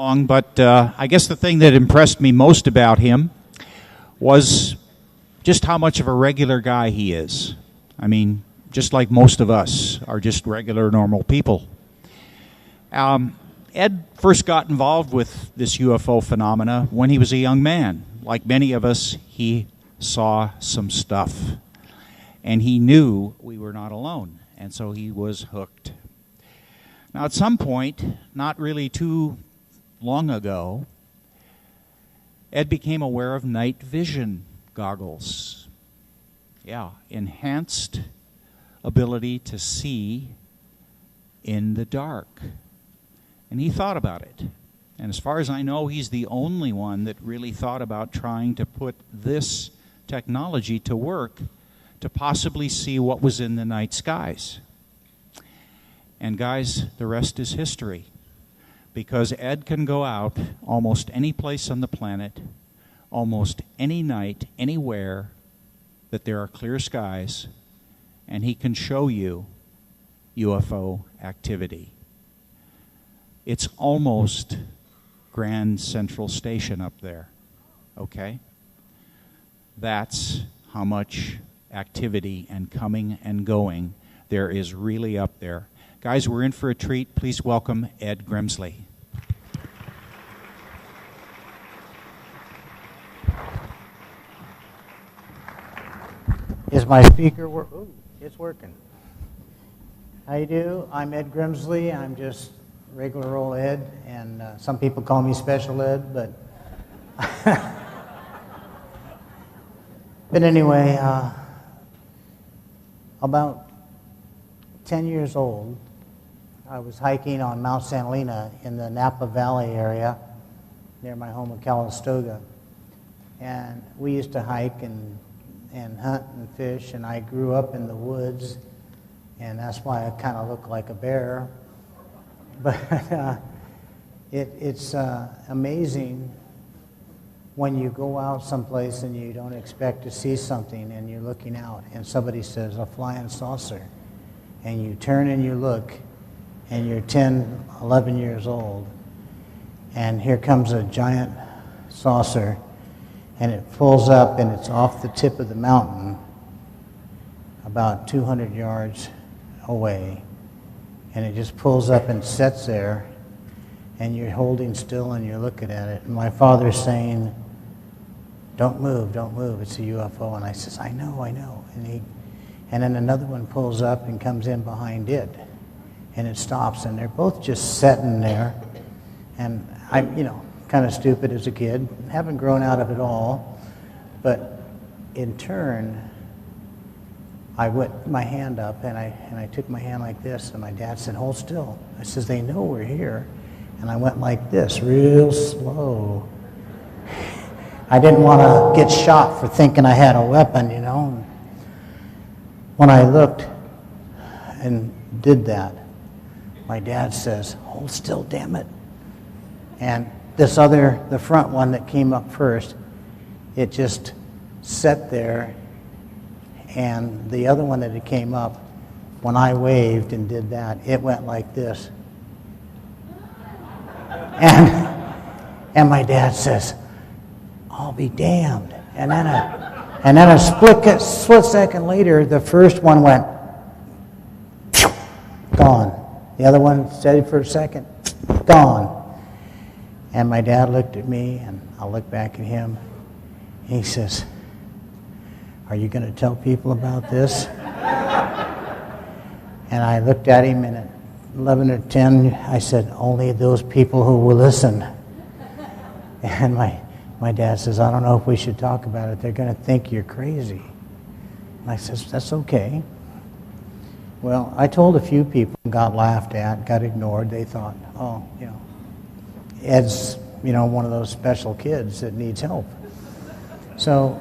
long, but I guess the thing that impressed me most about him was just how much of a regular guy he is. I mean, just like most of us are just regular, normal people. Ed first got involved with this UFO phenomena when he was a young man. Like many of us, he saw some stuff, and he knew we were not alone, and so he was hooked. Now, at some point, not really too long ago, Ed became aware of night vision goggles. Yeah, enhanced ability to see in the dark. And he thought about it. And as far as I know, he's the only one that really thought about trying to put this technology to work to possibly see what was in the night skies. And guys, the rest is history. Because Ed can go out almost any place on the planet, almost any night, anywhere that there are clear skies, and he can show you UFO activity. It's almost Grand Central Station up there, okay? That's how much activity and coming and going there is really up there. Guys, we're in for a treat. Please welcome Ed Grimsley. Is my speaker working? Ooh, it's working. How you do? I'm Ed Grimsley. I'm just regular old Ed, and some people call me Special Ed, but anyway, about 10 years old, I was hiking on Mount Santa Helena in the Napa Valley area near my home in Calistoga, and we used to hike and hunt and fish, and I grew up in the woods, and that's why I kind of look like a bear. But it's amazing when you go out someplace and you don't expect to see something, and you're looking out, and somebody says, a flying saucer, and you turn and you look, and you're 10, 11 years old, and here comes a giant saucer, and it pulls up, and it's off the tip of the mountain about 200 yards away, and it just pulls up and sits there, and you're holding still and you're looking at it. And my father's saying, don't move, it's a UFO. And I says, I know. And then another one pulls up and comes in behind it, and it stops, and they're both just sitting there. And I'm, kind of stupid as a kid, haven't grown out of it all, but in turn, I went my hand up, and I took my hand like this, and my dad said, hold still. I says, they know we're here. And I went like this, real slow. I didn't want to get shot for thinking I had a weapon, When I looked and did that, my dad says, hold still, damn it. And the front one that came up first, it just sat there, and the other one that came up, when I waved and did that, it went like this. And my dad says, I'll be damned. And then a split second later, the first one went, gone. The other one steadied for a second, gone. And my dad looked at me, and I looked back at him. And he says, are you going to tell people about this? And I looked at him, and at 11 or 10, I said, only those people who will listen. And my dad says, I don't know if we should talk about it. They're going to think you're crazy. And I says, that's okay. Well, I told a few people, got laughed at, got ignored. They thought, Ed's, one of those special kids that needs help. So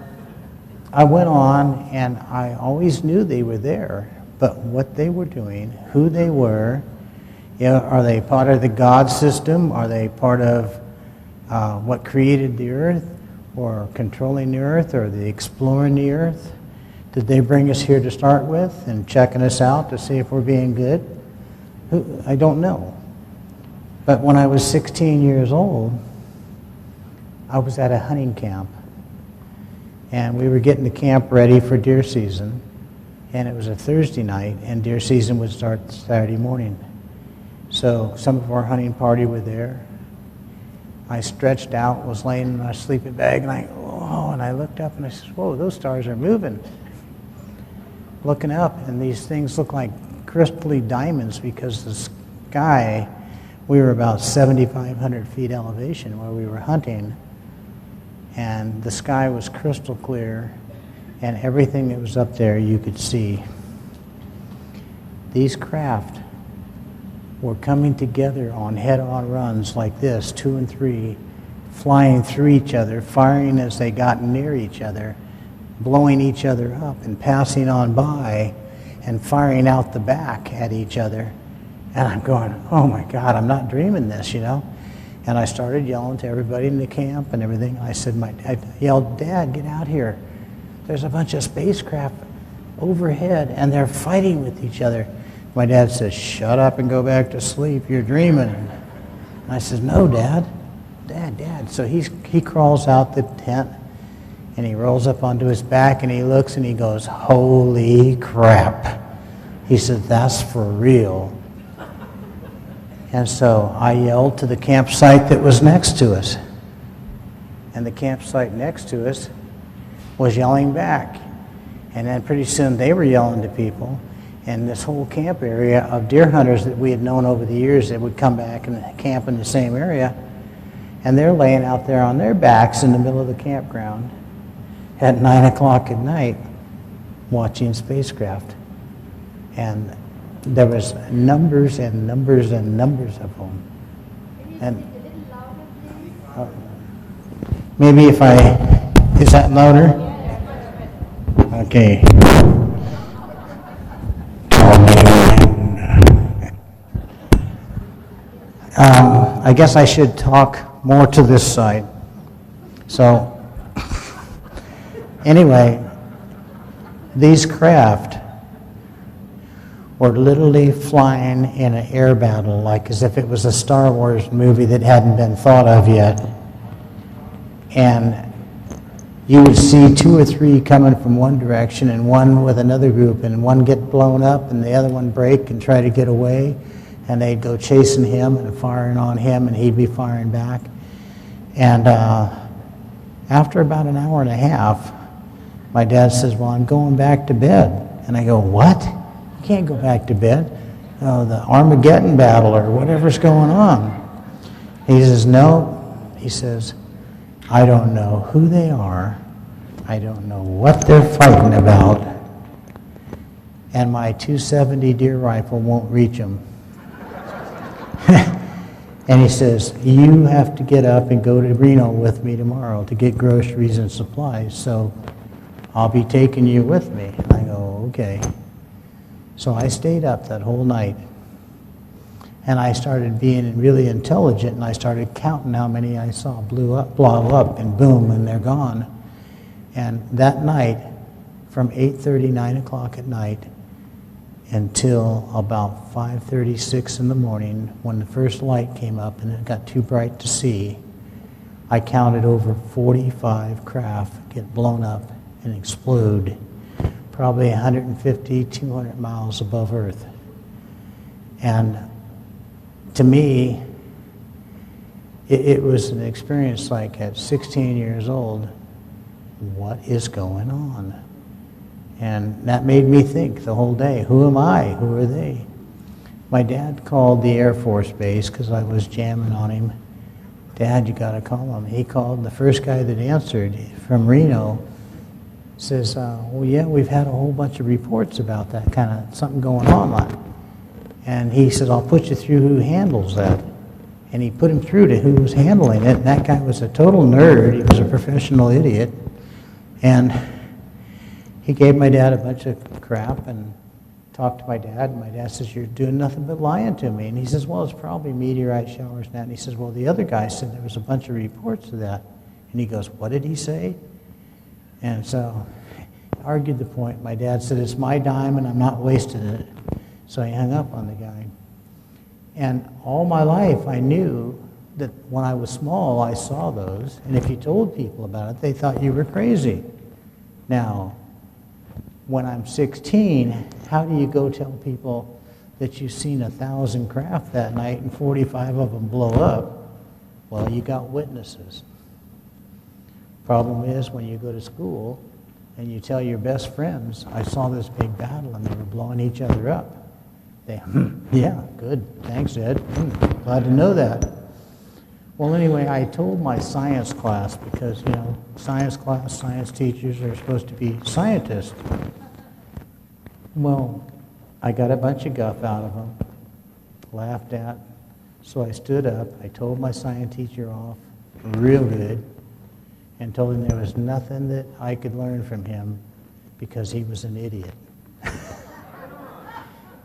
I went on, and I always knew they were there, but what they were doing, who they were, are they part of the God system? Are they part of what created the earth, or controlling the earth, or are they exploring the earth? Did they bring us here to start with and checking us out to see if we're being good? I don't know. But when I was 16 years old, I was at a hunting camp. And we were getting the camp ready for deer season. And it was a Thursday night, and deer season would start Saturday morning. So some of our hunting party were there. I stretched out, was laying in my sleeping bag, and I looked up and I said, whoa, those stars are moving. Looking up, and these things look like crystally diamonds because the sky, we were about 7,500 feet elevation where we were hunting, and the sky was crystal clear, and everything that was up there you could see. These craft were coming together on head-on runs like this, 2 and 3, flying through each other, firing as they got near each other, blowing each other up and passing on by and firing out the back at each other. And I'm going, oh my God, I'm not dreaming this, you know? And I started yelling to everybody in the camp and everything. I yelled, Dad, get out here. There's a bunch of spacecraft overhead and they're fighting with each other. My dad says, shut up and go back to sleep, you're dreaming. And I says, no, Dad. So he crawls out the tent and he rolls up onto his back and he looks and he goes, holy crap. He said, that's for real. And so I yelled to the campsite that was next to us. And the campsite next to us was yelling back. And then pretty soon they were yelling to people. And this whole camp area of deer hunters that we had known over the years that would come back and camp in the same area. And they're laying out there on their backs in the middle of the campground at 9 o'clock at night watching spacecraft. And there was numbers and numbers and numbers of them. And maybe is that louder? Okay. I guess I should talk more to this side. So, anyway, these craft were literally flying in an air battle, like as if it was a Star Wars movie that hadn't been thought of yet. And you would see 2 or 3 coming from one direction and one with another group, and one get blown up and the other one break and try to get away. And they'd go chasing him and firing on him, and he'd be firing back. And after about an hour and a half, my dad says, well, I'm going back to bed. And I go, what? You can't go back to bed. Oh, the Armageddon battle or whatever's going on. He says, no. He says, I don't know who they are. I don't know what they're fighting about. And my .270 deer rifle won't reach them. And he says, you have to get up and go to Reno with me tomorrow to get groceries and supplies, so I'll be taking you with me. And I go, okay. So I stayed up that whole night, and I started being really intelligent, and I started counting how many I saw blow up, and boom, and they're gone. And that night, from 8:30, 9 o'clock at night, until about 5:36 in the morning, when the first light came up and it got too bright to see, I counted over 45 craft get blown up and explode, probably 150, 200 miles above Earth. And to me, it was an experience like at 16 years old, what is going on? And that made me think the whole day, who am I? Who are they? My dad called the Air Force Base because I was jamming on him. Dad, you got to call him. He called, the first guy that answered from Reno says, well, yeah, we've had a whole bunch of reports about that kind of something going on. And he says, I'll put you through who handles that. And he put him through to who was handling it. And that guy was a total nerd. He was a professional idiot. And he gave my dad a bunch of crap and talked to my dad. And my dad says, you're doing nothing but lying to me. And he says, well, it's probably meteorite showers and that. And he says, well, the other guy said there was a bunch of reports of that. And he goes, what did he say? And so I argued the point. My dad said, it's my dime and I'm not wasting it. So I hung up on the guy. And all my life I knew that when I was small I saw those, and if you told people about it, they thought you were crazy. Now, when I'm 16, how do you go tell people that you've seen 1,000 craft that night and 45 of them blow up? Well, you got witnesses. Problem is, when you go to school and you tell your best friends, I saw this big battle and they were blowing each other up. They, yeah, good, thanks, Ed. Glad to know that. Well, anyway, I told my science class, because, you know, science class, science teachers are supposed to be scientists. Well, I got a bunch of guff out of them, laughed at. So I stood up, I told my science teacher off real good, and told him there was nothing that I could learn from him because he was an idiot.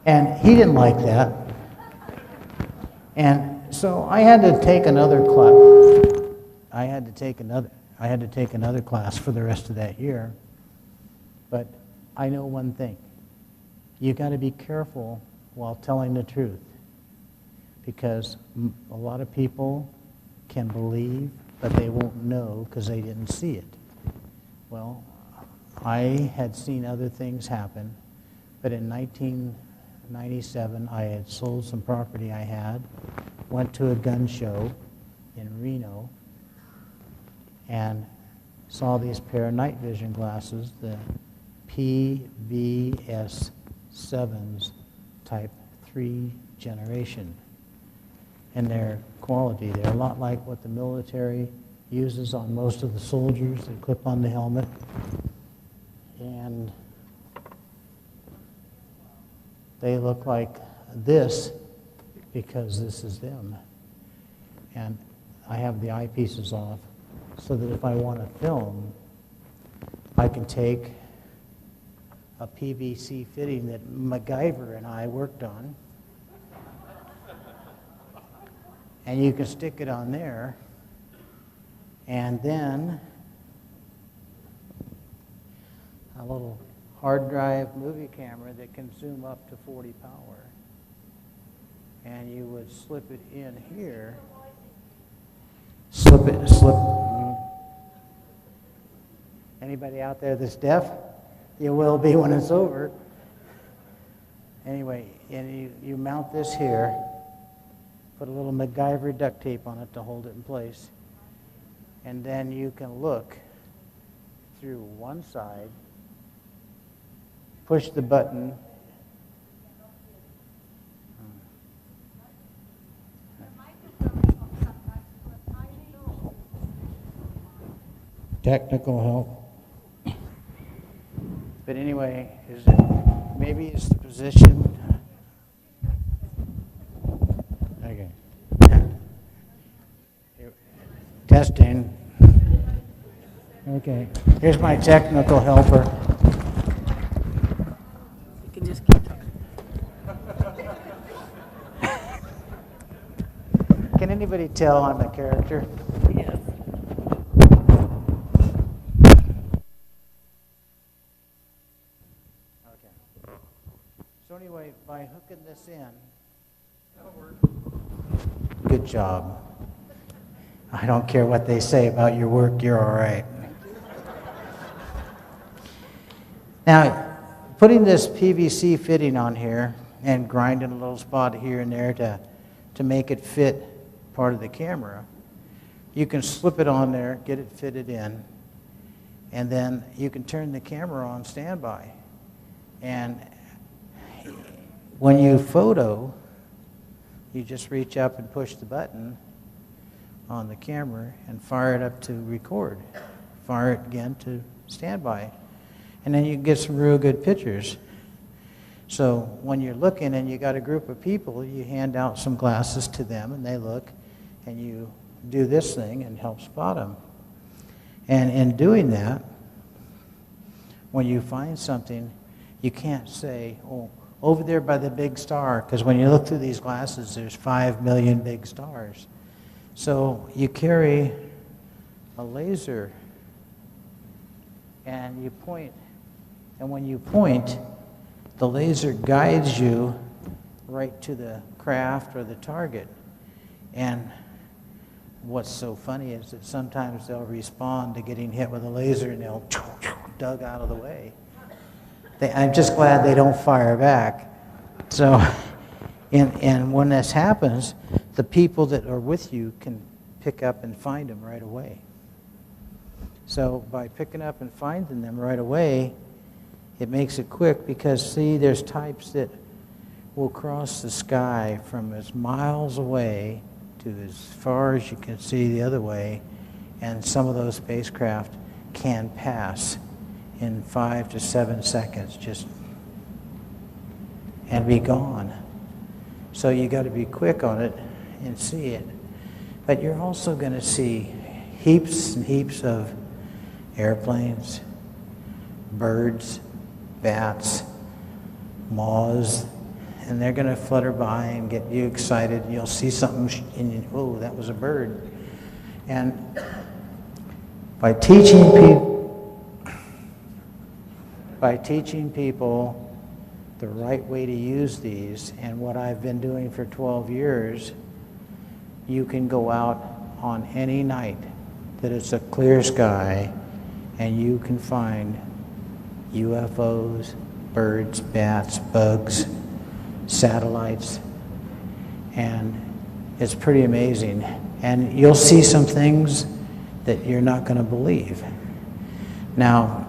And he didn't like that. And so I had to take another class. I had to take another class for the rest of that year. But I know one thing. You got to be careful while telling the truth, because a lot of people can believe, but they won't know because they didn't see it. Well, I had seen other things happen, but in 1997, I had sold some property I had, went to a gun show in Reno, and saw these pair of night vision glasses, the PVS7s type 3 generation. And their quality, they're a lot like what the military uses on most of the soldiers that clip on the helmet. And they look like this because this is them. And I have the eyepieces off so that if I want to film, I can take a PVC fitting that MacGyver and I worked on, and you can stick it on there, and then a little hard drive movie camera that can zoom up to 40 power, and you would slip it in here, anybody out there that's deaf? You will be when it's over. Anyway, and you mount this here, put a little MacGyver duct tape on it to hold it in place, and then you can look through one side, push the button, technical help. But anyway, maybe it's the position. Okay. Testing. Okay. Here's my technical helper. You can just keep talking. Can anybody tell I'm a character? Yes. So anyway, by hooking this in, that'll work. Good job. I don't care what they say about your work, you're all right. Now, putting this PVC fitting on here and grinding a little spot here and there to make it fit part of the camera, you can slip it on there, get it fitted in, and then you can turn the camera on standby. And when you photo, you just reach up and push the button on the camera and fire it up to record. Fire it again to standby. And then you can get some real good pictures. So when you're looking and you got a group of people, you hand out some glasses to them and they look, and you do this thing and help spot them. And in doing that, when you find something, you can't say, oh, over there by the big star, because when you look through these glasses, there's 5 million big stars. So you carry a laser and you point, and when you point, the laser guides you right to the craft or the target. And what's so funny is that sometimes they'll respond to getting hit with a laser and they'll dug out of the way. I'm just glad they don't fire back. So, and when this happens, the people that are with you can pick up and find them right away. So by picking up and finding them right away, it makes it quick because, see, there's types that will cross the sky from as miles away to as far as you can see the other way, and some of those spacecraft can pass in 5 to 7 seconds just and be gone. So you got to be quick on it and see it. But you're also going to see heaps and heaps of airplanes, birds, bats, moths, and they're going to flutter by and get you excited. You'll see something and you, oh, that was a bird. And by teaching people the right way to use these, and what I've been doing for 12 years, you can go out on any night that it's a clear sky and you can find UFOs, birds, bats, bugs, satellites, and it's pretty amazing. And you'll see some things that you're not going to believe. Now,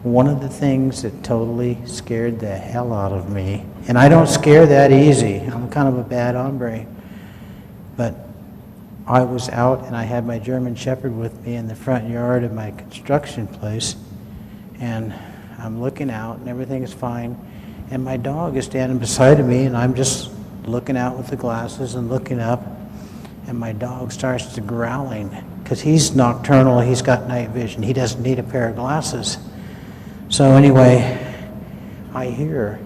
one of the things that totally scared the hell out of me, and I don't scare that easy, I'm kind of a bad hombre, but I was out and I had my German Shepherd with me in the front yard of my construction place, and I'm looking out and everything is fine, and my dog is standing beside me and I'm just looking out with the glasses and looking up, and my dog starts to growling because he's nocturnal, he's got night vision, he doesn't need a pair of glasses. So anyway, I hear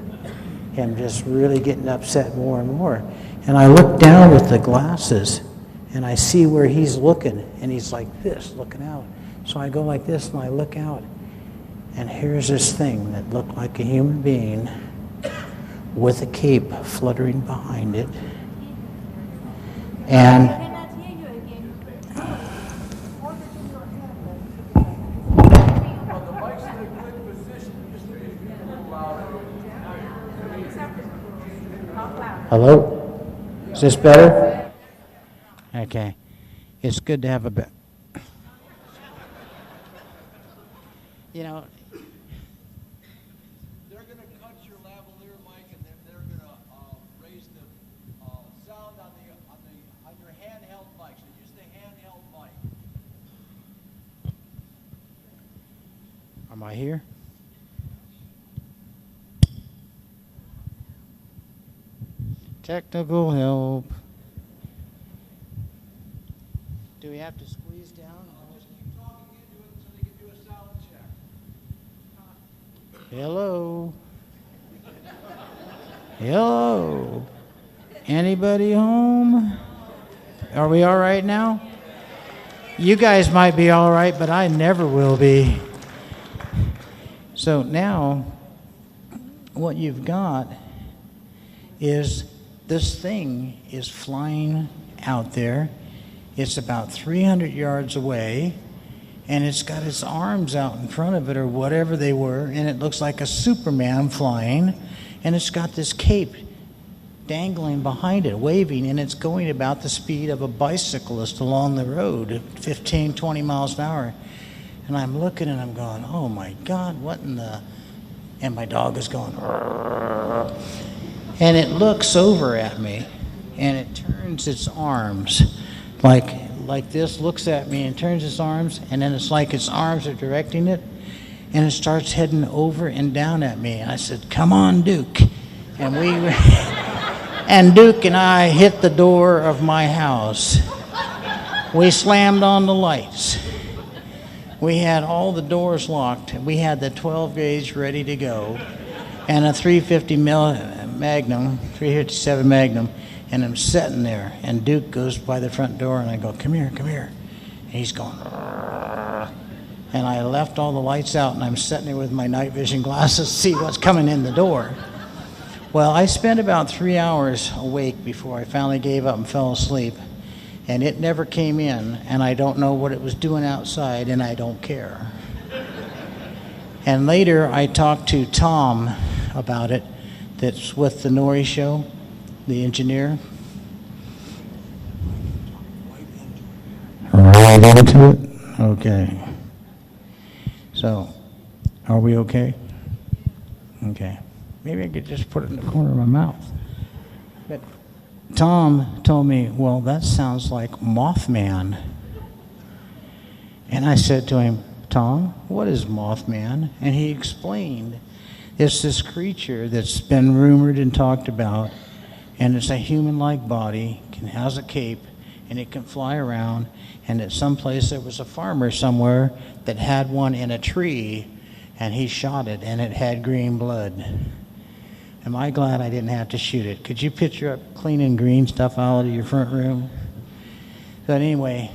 him just really getting upset more and more, and I look down with the glasses and I see where he's looking, and he's like this, looking out. So I go like this and I look out, and here's this thing that looked like a human being with a cape fluttering behind it. And hello? Is this better? Okay. It's good to have a you know, they're going to cut your lavalier mic, and then they're going to raise the sound on your handheld mic. So use the handheld mic. am I here? Technical help. Do we have to squeeze down? Just keep talking into it so they can do a sound check. Hello? Hello? Anybody home? Are we all right now? You guys might be all right, but I never will be. So now, what you've got is this thing is flying out there. It's about 300 yards away, and it's got its arms out in front of it or whatever they were, and it looks like a Superman flying, and it's got this cape dangling behind it, waving, and it's going about the speed of a bicyclist along the road, 15, 20 miles an hour. And I'm looking and I'm going, oh my God, what in the... And my dog is going... Rrr. And it looks over at me, and it turns its arms like this, looks at me and turns its arms, and then it's like its arms are directing it, and it starts heading over and down at me. And I said, come on, Duke. And and Duke and I hit the door of my house. We slammed on the lights. We had all the doors locked. We had the 12 gauge ready to go, and a 350 Magnum, 357 Magnum, and I'm sitting there, and Duke goes by the front door, and I go, come here, come here. And he's going, rrr. And I left all the lights out, and I'm sitting there with my night vision glasses to see what's coming in the door. Well, I spent about 3 hours awake before I finally gave up and fell asleep. And it never came in, and I don't know what it was doing outside, and I don't care. And later, I talked to Tom about it, that's with the Nori show, the engineer. Right into it? Okay. So, are we okay? Okay. Maybe I could just put it in the corner of my mouth. But Tom told me, well, that sounds like Mothman. And I said to him, Tom, what is Mothman? And he explained, it's this creature that's been rumored and talked about, and it's a human-like body, has a cape, and it can fly around, and at some place there was a farmer somewhere that had one in a tree, and he shot it, and it had green blood. Am I glad I didn't have to shoot it? Could you picture up cleaning green stuff out of your front room? But anyway,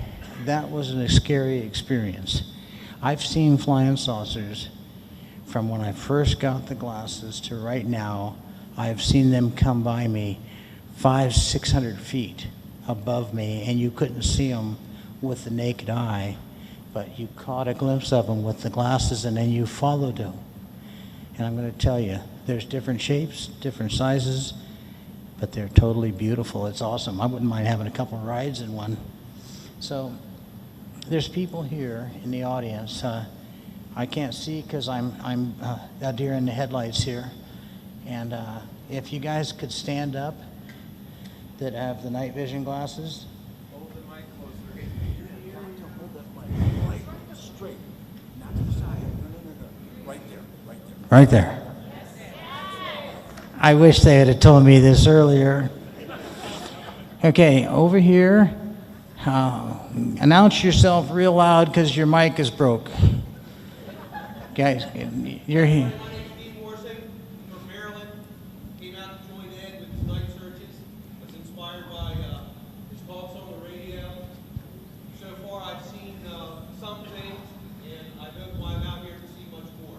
that was a scary experience. I've seen flying saucers from when I first got the glasses to right now. I've seen them come by me 500-600 feet above me, and you couldn't see them with the naked eye, but you caught a glimpse of them with the glasses, and then you followed them. And I'm going to tell you, there's different shapes, different sizes, but they're totally beautiful. It's awesome. I wouldn't mind having a couple of rides in one. So there's people here in the audience. I can't see because I'm a deer in the headlights here. And if you guys could stand up that have the night vision glasses. Hold the mic closer. You have to hold that mic right straight, not to the side. No. Right there. Right there. I wish they had told me this earlier. Okay, over here, announce yourself real loud because your mic is broke. Guys, you're here. My name's Steve Morrison from Maryland. Came out to join Ed with his night searches. Was inspired by his talks on the radio. So far, I've seen some things, and I hope I'm out here to see much more.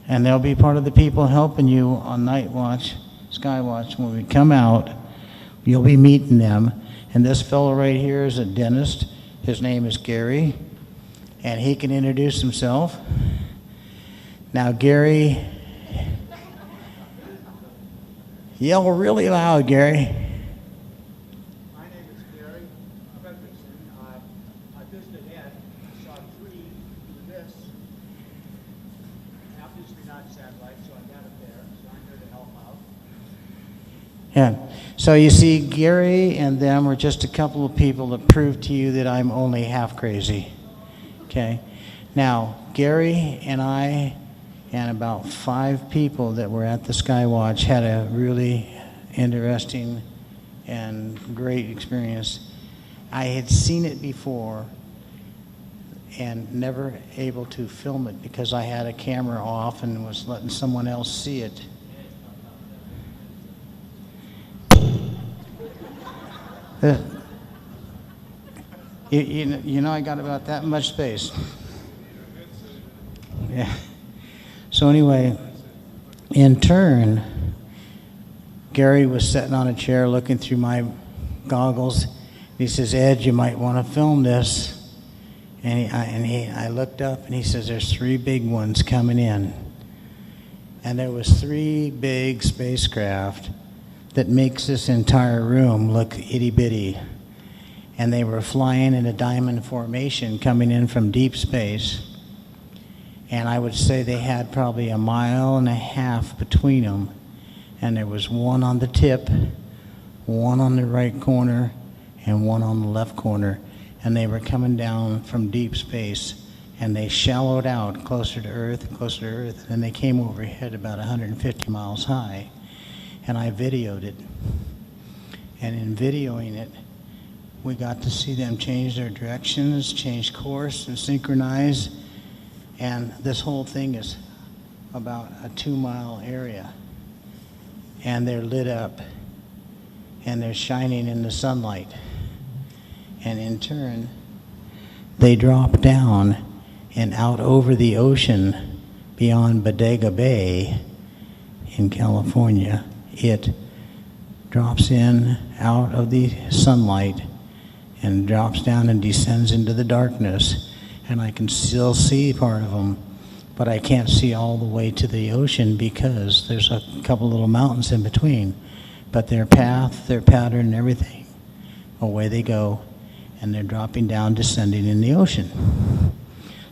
And they'll be part of the people helping you on Night Watch, Sky Watch. When we come out, you'll be meeting them. And this fellow right here is a dentist. His name is Gary, and he can introduce himself. Now, Gary, yell really loud, Gary. My name is Gary Fredrickson. I visited Ed. I saw a tree do this. Obviously not satellite, so I got it there. So I'm here to help out. Yeah. So you see, Gary and them are just a couple of people that prove to you that I'm only half crazy. Okay. Now, Gary and I and about 5 people that were at the Skywatch had a really interesting and great experience. I had seen it before and never able to film it because I had a camera off and was letting someone else see it. You know, I got about that much space. Yeah. So anyway, in turn, Gary was sitting on a chair looking through my goggles. He says, Ed, you might want to film this. I looked up and he says, there's 3 big ones coming in. And there was 3 big spacecraft that makes this entire room look itty-bitty. And they were flying in a diamond formation coming in from deep space. And I would say they had probably 1.5 miles between them. And there was one on the tip, one on the right corner, and one on the left corner. And they were coming down from deep space. And they shallowed out closer to Earth, and they came overhead about 150 miles high. And I videoed it. And in videoing it, we got to see them change their directions, change course, and synchronize. And this whole thing is about a 2-mile area. And they're lit up. And they're shining in the sunlight. And in turn, they drop down and out over the ocean beyond Bodega Bay in California. It drops in out of the sunlight and drops down and descends into the darkness, and I can still see part of them, but I can't see all the way to the ocean because there's a couple little mountains in between. But their path, their pattern, and everything, away they go, and they're dropping down, descending in the ocean.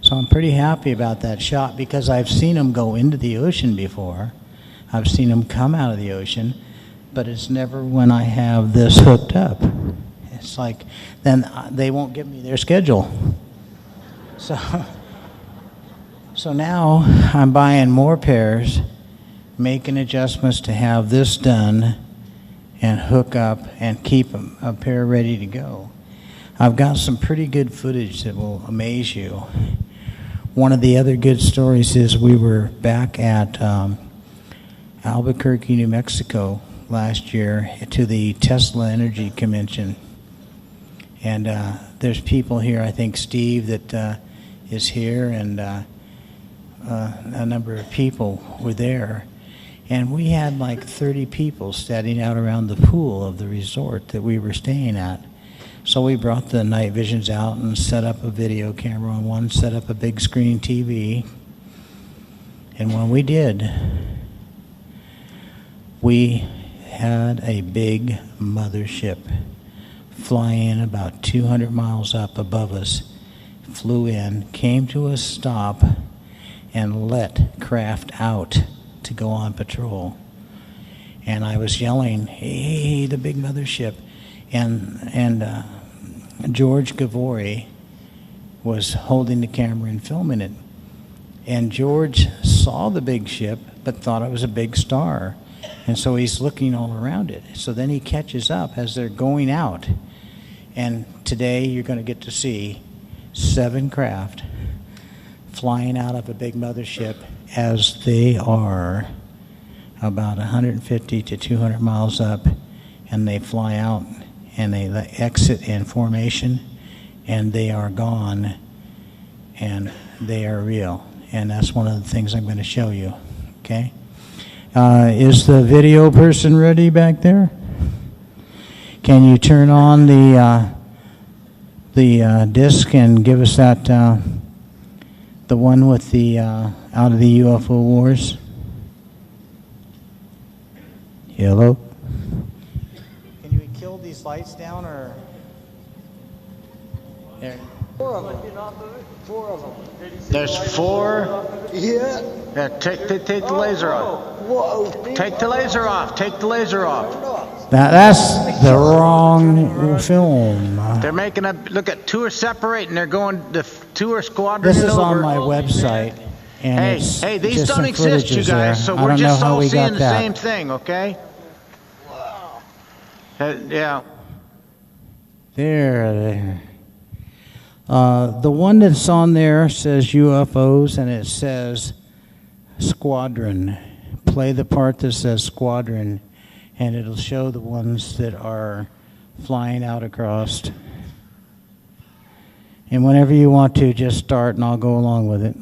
So I'm pretty happy about that shot because I've seen them go into the ocean before. I've seen them come out of the ocean, but it's never when I have this hooked up. It's like, then they won't give me their schedule. So now I'm buying more pairs, making adjustments to have this done and hook up and keep a pair ready to go. I've got some pretty good footage that will amaze you. One of the other good stories is we were back at Albuquerque, New Mexico last year to the Tesla Energy Convention. And there's people here, I think Steve that is here, and a number of people were there. And we had like 30 people standing out around the pool of the resort that we were staying at. So we brought the night visions out and set up a video camera on one, set up a big screen TV. And when we did, we had a big mothership flying about 200 miles up above us, flew in, came to a stop, and let craft out to go on patrol. And I was yelling, hey, the big mothership. And George Gavory was holding the camera and filming it. And George saw the big ship, but thought it was a big star. And so he's looking all around it. So then he catches up as they're going out. And today you're going to get to see 7 craft flying out of a big mothership as they are about 150 to 200 miles up, and they fly out and they exit in formation, and they are gone, and they are real. And that's one of the things I'm going to show you. Okay? Is the video person ready back there? Can you turn on the disc and give us that the one with the out of the UFO wars? Hello? Can you kill these lights down, or there? 4 of them. 4 of them. There's 4. Yeah. Take the laser off. Whoa. Take the laser off. Take the laser off. That's the wrong film. They're making a look at 2 are separating. They're going. The 2 are squadroning. This is over. on my website. And Hey, these just don't some exist, you footage guys. there. So I we're don't know just how all we seeing got the that. same thing, okay? Yeah. There. The one that's on there says UFOs, and it says squadron. Play the part that says squadron, and it'll show the ones that are flying out across. And whenever you want to, just start and I'll go along with it.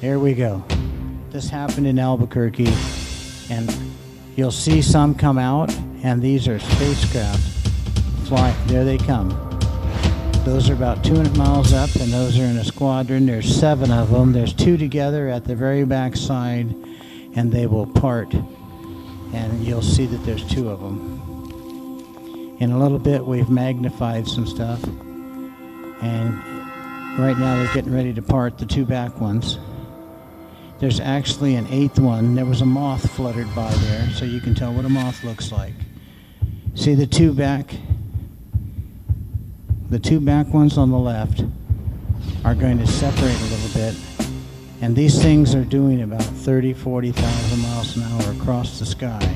Here we go. This happened in Albuquerque, and you'll see some come out, and these are spacecraft. There they come. Those are about 200 miles up, and those are in a squadron. There's 7 of them. There's 2 together at the very back side, and they will part. And you'll see that there's 2 of them. In a little bit, we've magnified some stuff. And right now they're getting ready to part the 2 back ones. There's actually an 8th one. There was a moth fluttered by there, so you can tell what a moth looks like. See the 2 back? The 2 back ones on the left are going to separate a little bit. And these things are doing about 30, 40,000 miles an hour across the sky.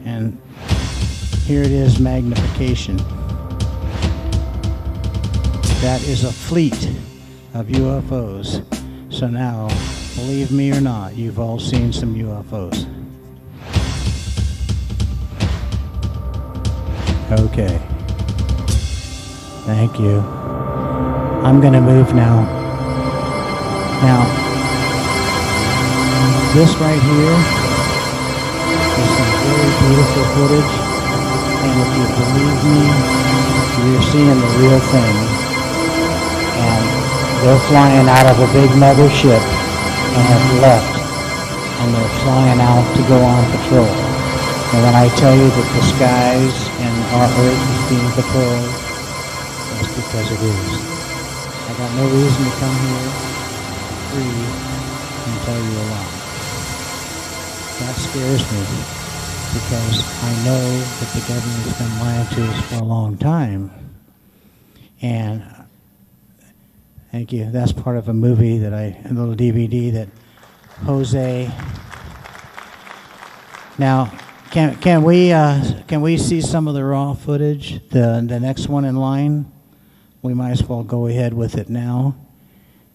And here it is, magnification. That is a fleet of UFOs. So now, believe me or not, you've all seen some UFOs. Okay. Thank you. I'm going to move now. Now. This right here is some very beautiful footage, and if you believe me, you're seeing the real thing. And they're flying out of a big mothership and have left, and they're flying out to go on patrol. And when I tell you that the skies and our Earth is being patrolled, that's because it is. I got no reason to come here free and tell you a lie. That scares me because I know that the government's been lying to us for a long time. And thank you. That's part of a movie that a little DVD that Jose. Now, can we see some of the raw footage? The next one in line. We might as well go ahead with it now,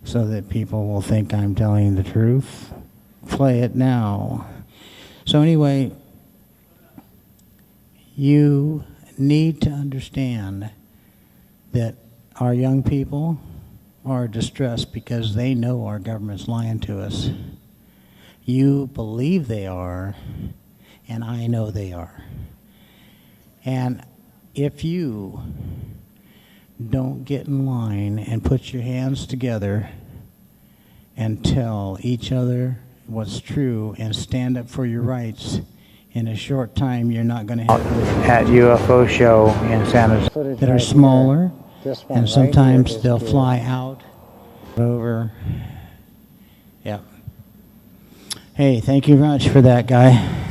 so that people will think I'm telling the truth. Play it now. So anyway, you need to understand that our young people are distressed because they know our government's lying to us. You believe they are, and I know they are. And if you don't get in line and put your hands together and tell each other what's true and stand up for your rights, in a short time you're not going to have at UFO show in San Jose that are smaller, and sometimes they'll fly out over. Yeah. Hey, thank you very much for that, guy.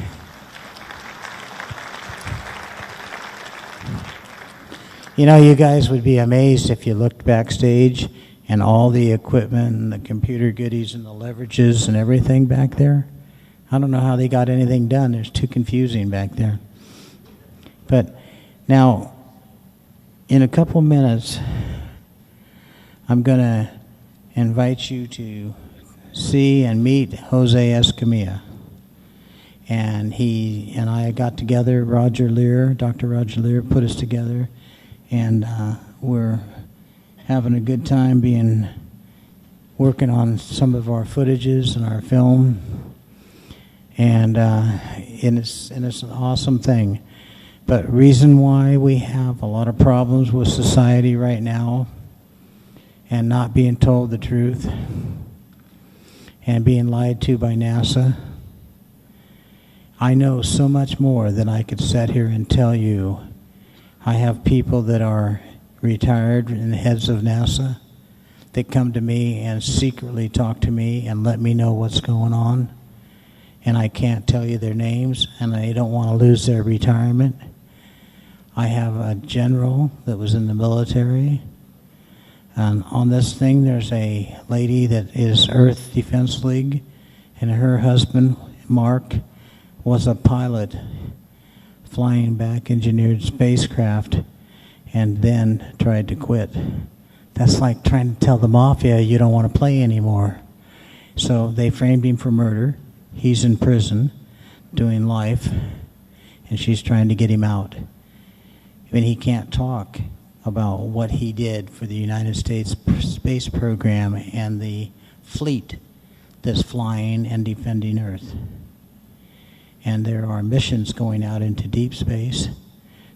You know, you guys would be amazed if you looked backstage and all the equipment and the computer goodies and the leverages and everything back there. I don't know how they got anything done. It's too confusing back there. But now, in a couple minutes, I'm going to invite you to see and meet Jose Escamilla. And he and I got together, Roger Lear, Dr. Roger Lear put us together, and we're having a good time working on some of our footages and our film. And it's an awesome thing. But reason why we have a lot of problems with society right now and not being told the truth and being lied to by NASA, I know so much more than I could sit here and tell you. I have people that are retired and heads of NASA that come to me and secretly talk to me and let me know what's going on. And I can't tell you their names, and they don't want to lose their retirement. I have a general that was in the military. And on this thing, there's a lady that is Earth Defense League, and her husband, Mark, was a pilot flying back engineered spacecraft and then tried to quit. That's like trying to tell the mafia you don't want to play anymore. So they framed him for murder. He's in prison doing life, and she's trying to get him out. I mean, he can't talk about what he did for the United States space program and the fleet that's flying and defending Earth. And there are missions going out into deep space.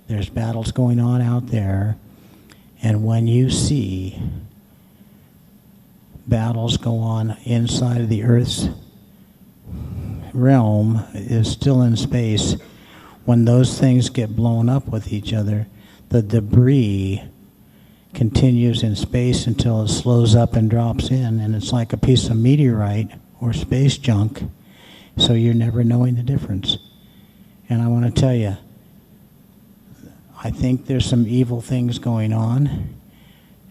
There's battles going on out there. And when you see battles go on inside of the Earth's realm, is still in space, when those things get blown up with each other, the debris continues in space until it slows up and drops in, and it's like a piece of meteorite or space junk, so you're never knowing the difference. And I want to tell you, I think there's some evil things going on,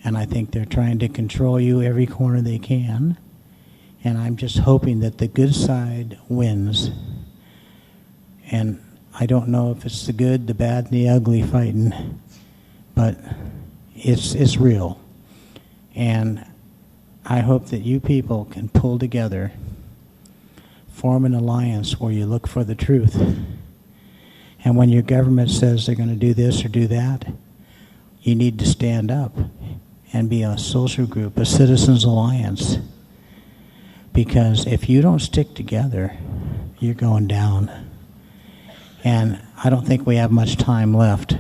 and I think they're trying to control you every corner they can, and I'm just hoping that the good side wins. And I don't know if it's the good, the bad, and the ugly fighting, but it's real. And I hope that you people can pull together, form an alliance where you look for the truth. And when your government says they're going to do this or do that, you need to stand up and be a social group, a citizens alliance. because if you don't stick together, you're going down. And I don't think we have much time left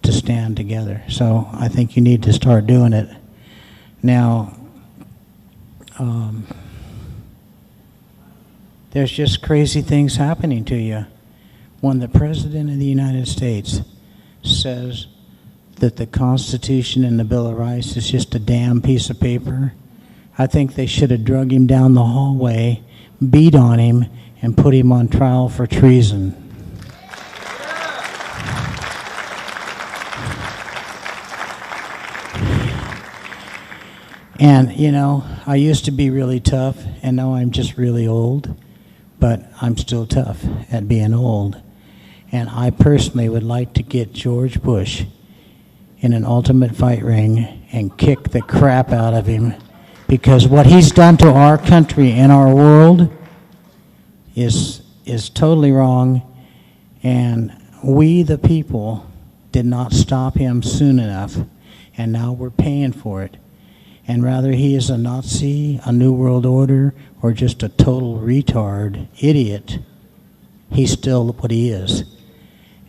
to stand together. So I think you need to start doing it. Now, there's just crazy things happening to you. When the President of the United States says that the Constitution and the Bill of Rights is just a damn piece of paper, I think they should have drug him down the hallway, beat on him, and put him on trial for treason. And, you know, I used to be really tough, and now I'm just really old, but I'm still tough at being old. And I personally would like to get George Bush in an ultimate fight ring and kick the crap out of him, because what he's done to our country and our world is totally wrong, and we, the people, did not stop him soon enough, and now we're paying for it. And rather he is a Nazi, a New World Order, or just a total retard, idiot, he's still what he is.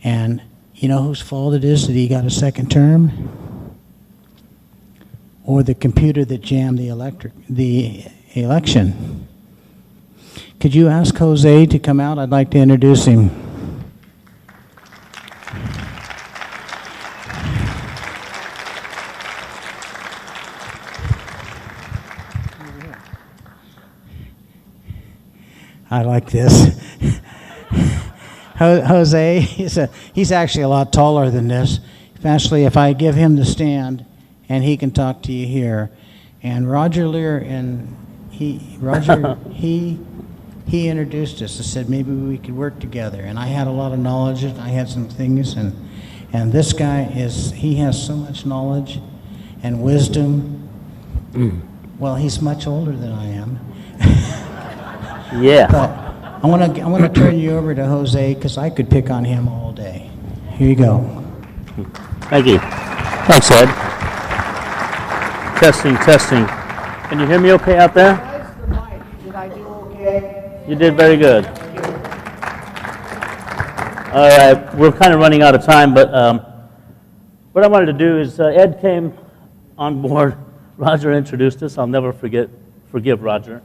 And you know whose fault it is that he got a second term? Or the computer that jammed the election. Could you ask Jose to come out? I'd like to introduce him. I like this. Jose, he's actually a lot taller than this. Especially if I give him the stand, and he can talk to you here. And Roger Lear and he introduced us and said maybe we could work together. And I had a lot of knowledge. I had some things, and this guy he has so much knowledge and wisdom. Well, he's much older than I am. Yeah. But I want to turn you over to Jose, because I could pick on him all day. Here you go. Thank you. Thanks, Ed. Testing, testing. Can you hear me okay out there? Did I do okay? You did very good. All right, we're kind of running out of time, but what I wanted to do is Ed came on board. Roger introduced us. I'll never forgive Roger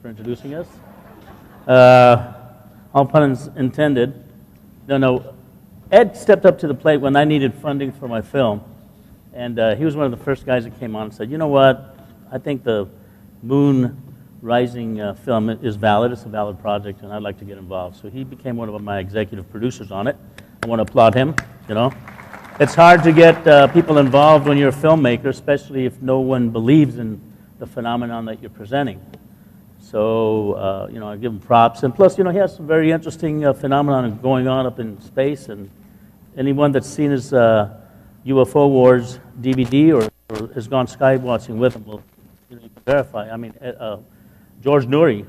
for introducing us. All puns intended. No. Ed stepped up to the plate when I needed funding for my film, and he was one of the first guys that came on and said, you know what, I think the Moon Rising film is valid. It's a valid project, and I'd like to get involved. So he became one of my executive producers on it. I want to applaud him, you know. It's hard to get people involved when you're a filmmaker, especially if no one believes in the phenomenon that you're presenting. So, you know, I give him props. And plus, you know, he has some very interesting phenomenon going on up in space. And anyone that's seen his UFO Wars DVD or has gone skywatching with him will verify. I mean, George Noory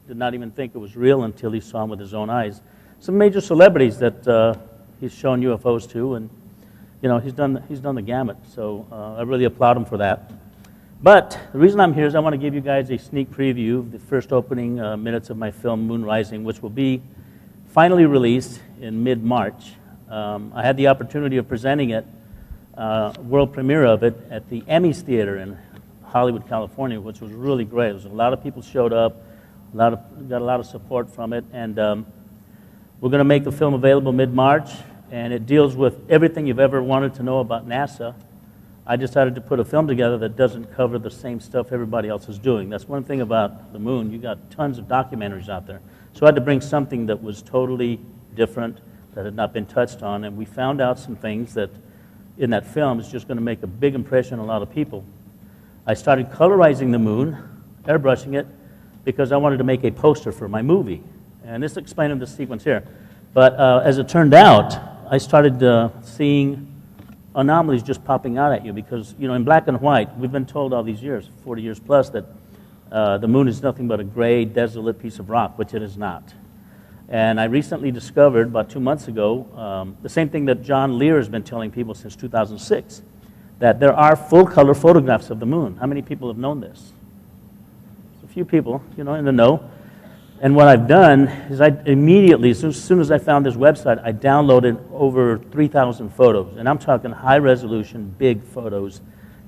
did not even think it was real until he saw him with his own eyes. Some major celebrities that he's shown UFOs to, and you know, he's done the gamut. So I really applaud him for that. But the reason I'm here is I want to give you guys a sneak preview of the first opening minutes of my film, Moon Rising, which will be finally released in mid-March. I had the opportunity of presenting it, world premiere of it, at the Emmys Theater in Hollywood, California, which was really great. A lot of people showed up, got a lot of support from it, and we're going to make the film available mid-March, and it deals with everything you've ever wanted to know about NASA. I decided to put a film together that doesn't cover the same stuff everybody else is doing. That's one thing about the moon. You got tons of documentaries out there. So I had to bring something that was totally different, that had not been touched on, and we found out some things that in that film is just going to make a big impression on a lot of people. I started colorizing the moon, airbrushing it, because I wanted to make a poster for my movie. And this explained in the sequence here. But as it turned out, I started seeing anomalies just popping out at you because, you know, in black and white, we've been told all these years, 40 years plus, that the moon is nothing but a gray, desolate piece of rock, which it is not. And I recently discovered, about 2 months ago, the same thing that John Lear has been telling people since 2006, that there are full-color photographs of the moon. How many people have known this? few people, you know, in the know. And what I've done is I immediately, as soon as I found this website, I downloaded over 3,000 photos. And I'm talking high resolution, big photos.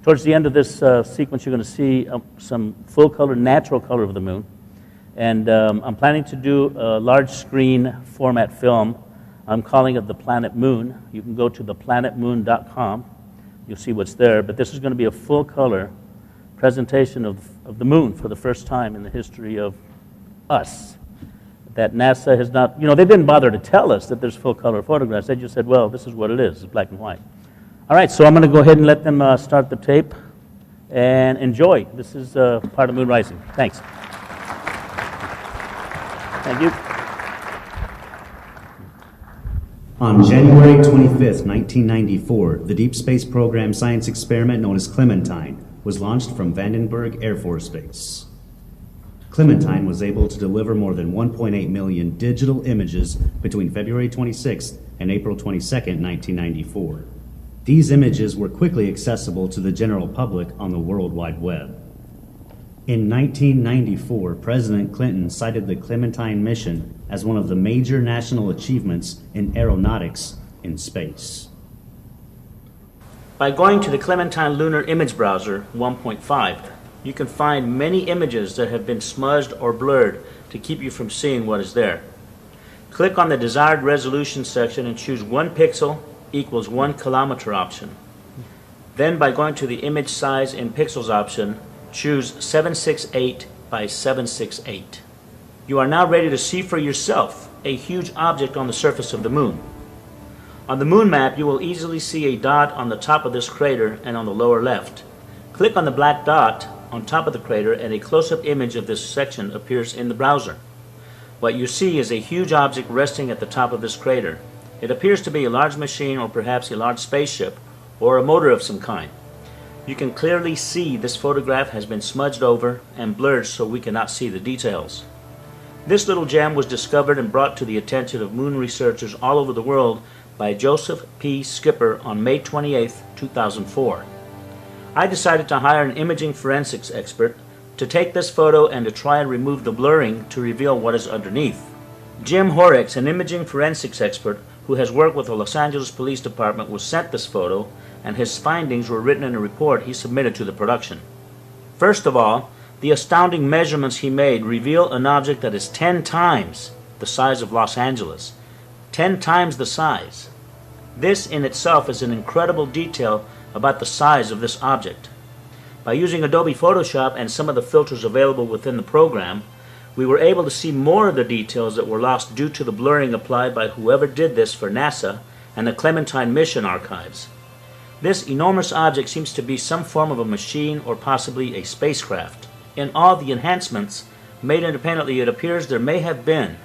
Towards the end of this sequence, you're going to see some full color, natural color of the moon. And I'm planning to do a large screen format film. I'm calling it the Planet Moon. You can go to theplanetmoon.com. You'll see what's there. But this is going to be a full color presentation of the moon for the first time in the history of us. That NASA has not, you know, they didn't bother to tell us that there's full color photographs. They just said, well, this is what it is. It's black and white. All right, so I'm going to go ahead and let them start the tape and enjoy. This is part of Moon Rising. Thanks. Thank you. On January 25th, 1994, the Deep Space Program science experiment known as Clementine was launched from Vandenberg Air Force Base. Clementine was able to deliver more than 1.8 million digital images between February 26th and April 22nd, 1994. These images were quickly accessible to the general public on the World Wide Web. In 1994, President Clinton cited the Clementine mission as one of the major national achievements in aeronautics in space. By going to the Clementine Lunar Image Browser 1.5, you can find many images that have been smudged or blurred to keep you from seeing what is there. Click on the desired resolution section and choose 1 pixel equals 1 kilometer option. Then by going to the image size in pixels option, choose 768 by 768. You are now ready to see for yourself a huge object on the surface of the moon. On the moon map, you will easily see a dot on the top of this crater and on the lower left. Click on the black dot on top of the crater and a close-up image of this section appears in the browser. What you see is a huge object resting at the top of this crater. It appears to be a large machine or perhaps a large spaceship or a motor of some kind. You can clearly see this photograph has been smudged over and blurred so we cannot see the details. This little gem was discovered and brought to the attention of moon researchers all over the world by Joseph P. Skipper on May 28, 2004. I decided to hire an imaging forensics expert to take this photo and to try and remove the blurring to reveal what is underneath. Jim Horrocks, an imaging forensics expert who has worked with the Los Angeles Police Department, was sent this photo, and his findings were written in a report he submitted to the production. First of all, the astounding measurements he made reveal an object that is 10 times the size of Los Angeles. 10 times the size. This in itself is an incredible detail about the size of this object. By using Adobe Photoshop and some of the filters available within the program, we were able to see more of the details that were lost due to the blurring applied by whoever did this for NASA and the Clementine mission archives. This enormous object seems to be some form of a machine or possibly a spacecraft. In all the enhancements made independently, it appears there may have been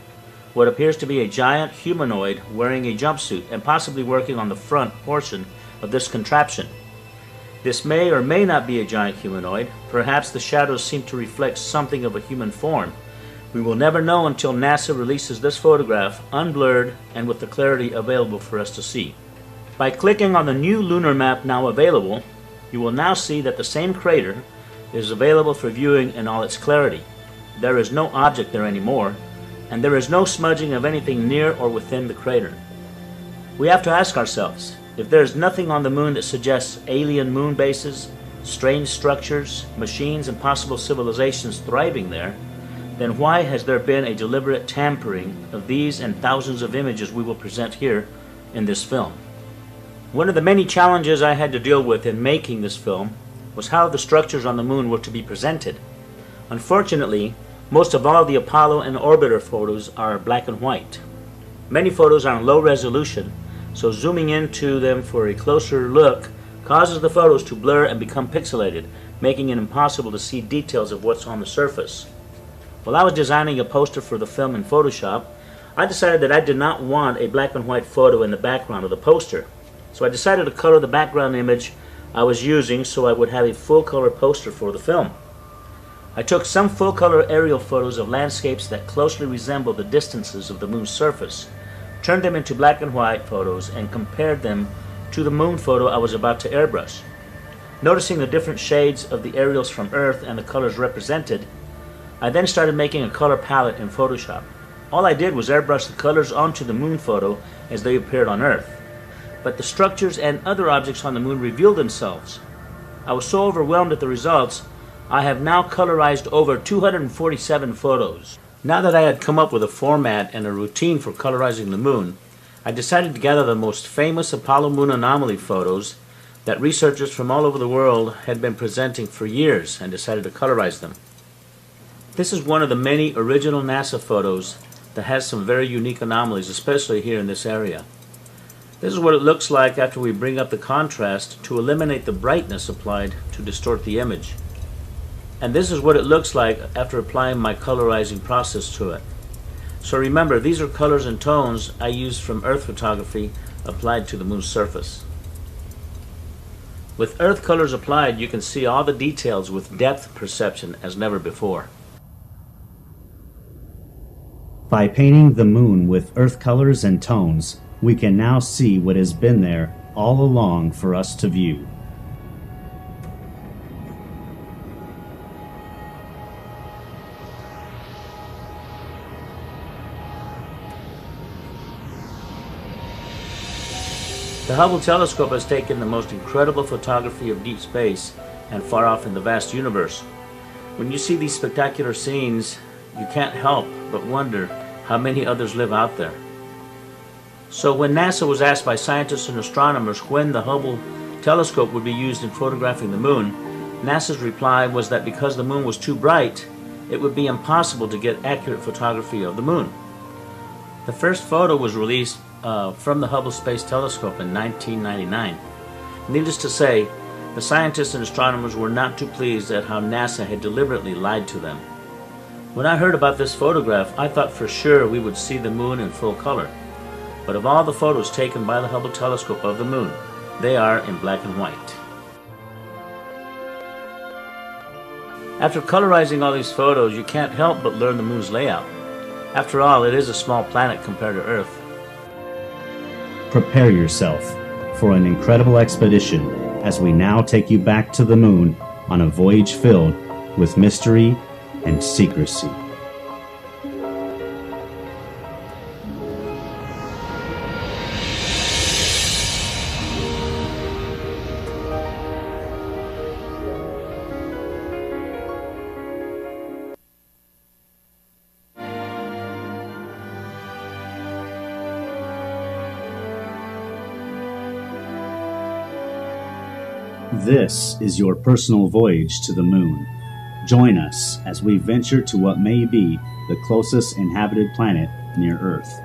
what appears to be a giant humanoid wearing a jumpsuit and possibly working on the front portion of this contraption. This may or may not be a giant humanoid. Perhaps the shadows seem to reflect something of a human form. We will never know until NASA releases this photograph unblurred and with the clarity available for us to see. By clicking on the new lunar map now available, you will now see that the same crater is available for viewing in all its clarity. There is no object there anymore, and there is no smudging of anything near or within the crater. We have to ask ourselves, if there is nothing on the moon that suggests alien moon bases, strange structures, machines, and possible civilizations thriving there, then why has there been a deliberate tampering of these and thousands of images we will present here in this film? One of the many challenges I had to deal with in making this film was how the structures on the moon were to be presented. Unfortunately, most of all the Apollo and orbiter photos are black and white. Many photos are in low resolution, so zooming into them for a closer look causes the photos to blur and become pixelated, making it impossible to see details of what's on the surface. While I was designing a poster for the film in Photoshop, I decided that I did not want a black and white photo in the background of the poster. So I decided to color the background image I was using so I would have a full color poster for the film. I took some full color aerial photos of landscapes that closely resemble the distances of the moon's surface, turned them into black and white photos, and compared them to the moon photo I was about to airbrush. Noticing the different shades of the aerials from Earth and the colors represented, I then started making a color palette in Photoshop. All I did was airbrush the colors onto the moon photo as they appeared on Earth. But the structures and other objects on the moon revealed themselves. I was so overwhelmed at the results, I have now colorized over 247 photos. Now that I had come up with a format and a routine for colorizing the moon, I decided to gather the most famous Apollo moon anomaly photos that researchers from all over the world had been presenting for years and decided to colorize them. This is one of the many original NASA photos that has some very unique anomalies, especially here in this area. This is what it looks like after we bring up the contrast to eliminate the brightness applied to distort the image. And this is what it looks like after applying my colorizing process to it. So remember, these are colors and tones I used from Earth photography applied to the moon's surface. With Earth colors applied, you can see all the details with depth perception as never before. By painting the moon with Earth colors and tones, we can now see what has been there all along for us to view. The Hubble telescope has taken the most incredible photography of deep space and far off in the vast universe. When you see these spectacular scenes, you can't help but wonder how many others live out there. So when NASA was asked by scientists and astronomers when the Hubble telescope would be used in photographing the moon, NASA's reply was that because the moon was too bright, it would be impossible to get accurate photography of the moon. The first photo was released from the Hubble Space Telescope in 1999. Needless to say, the scientists and astronomers were not too pleased at how NASA had deliberately lied to them. When I heard about this photograph, I thought for sure we would see the moon in full color. But of all the photos taken by the Hubble telescope of the moon, they are in black and white. After colorizing all these photos, you can't help but learn the moon's layout. After all, it is a small planet compared to Earth. Prepare yourself for an incredible expedition as we now take you back to the moon on a voyage filled with mystery and secrecy. This is your personal voyage to the moon. Join us as we venture to what may be the closest inhabited planet near Earth.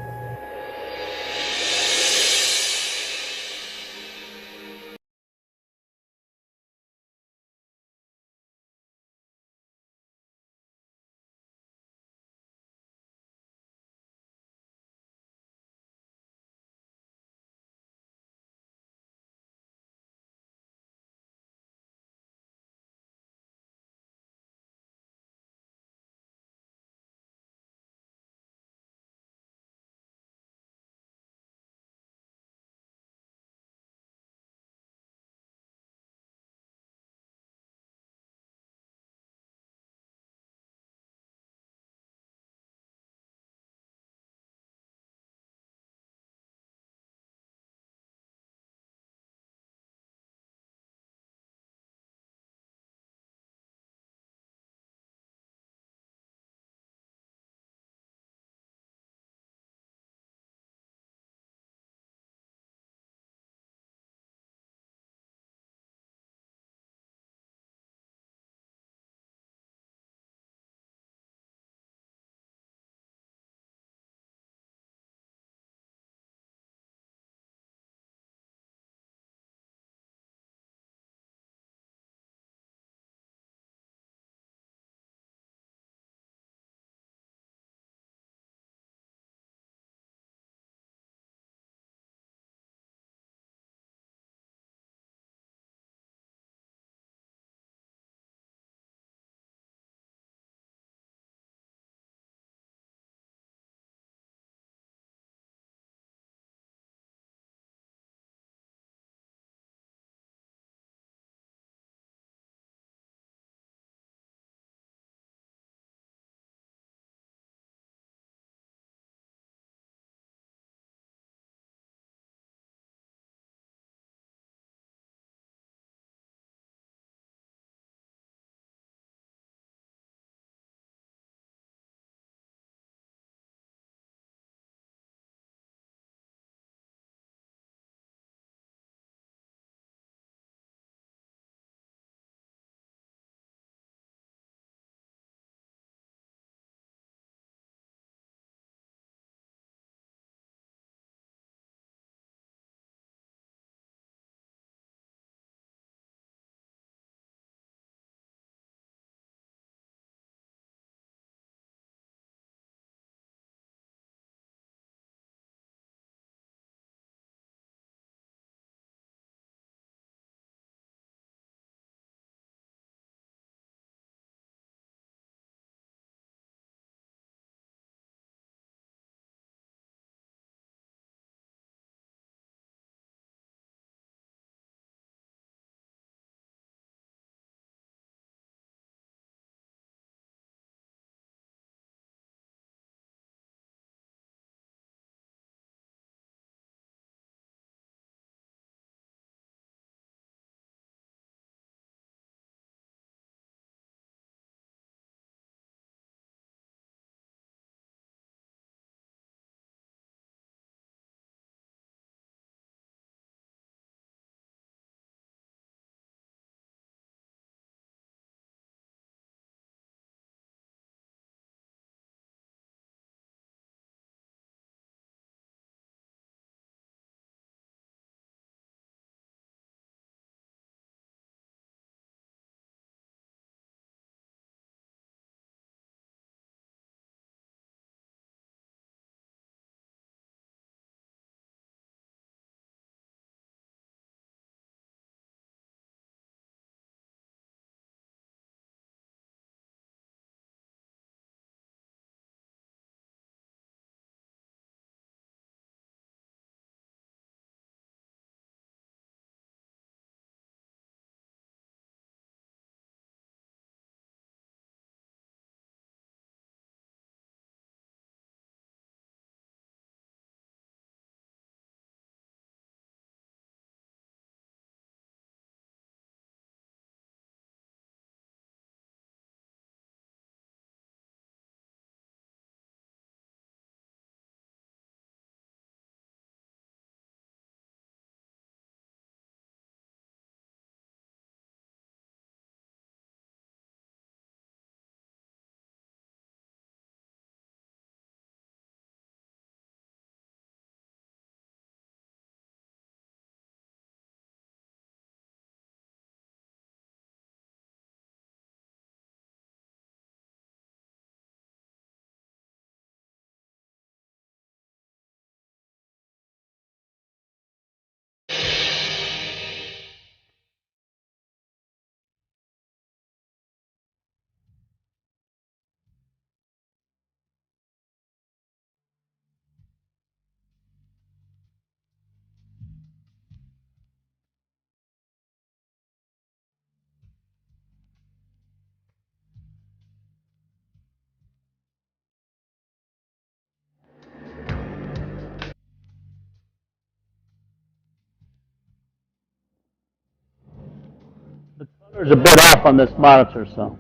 There's a bit off on this monitor, so.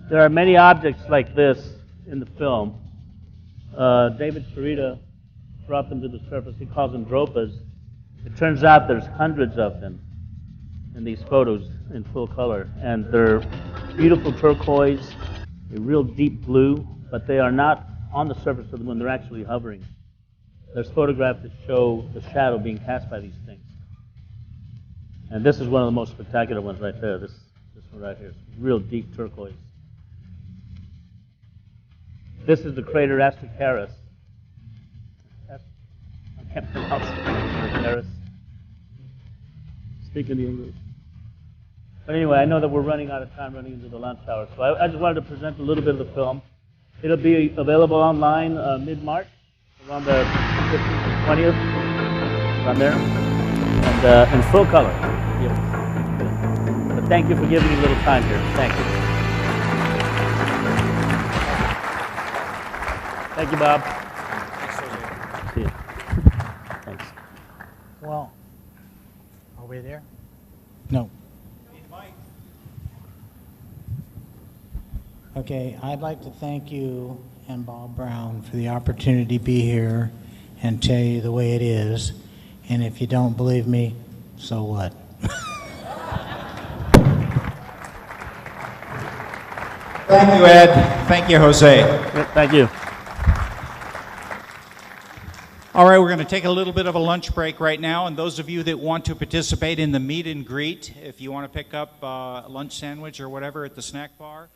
There are many objects like this in the film. David Farida brought them to the surface. He calls them dropas. It turns out there's hundreds of them in these photos in full color. And they're beautiful turquoise, a real deep blue, but they are not on the surface of the moon. They're actually hovering. There's photographs that show the shadow being cast by these things. And this is one of the most spectacular ones right there. This one right here is real deep turquoise. This is the crater Astracharis. I can't pronounce it. Astracharis. Speaking the English. But anyway, I know that we're running out of time, running into the lunch hour. So I just wanted to present a little bit of the film. It'll be available online mid-March, around the 15th and 20th, around there, and in full color. But thank you for giving me a little time here. Thank you. Thank you, Bob. See you. Thanks. Well, are we there? No. Okay, I'd like to thank you and Bob Brown for the opportunity to be here and tell you the way it is. And if you don't believe me, so what? Thank you, Ed. Thank you, Jose. Thank you. All right, we're going to take a little bit of a lunch break right now, and those of you that want to participate in the meet and greet, if you want to pick up a lunch sandwich or whatever at the snack bar,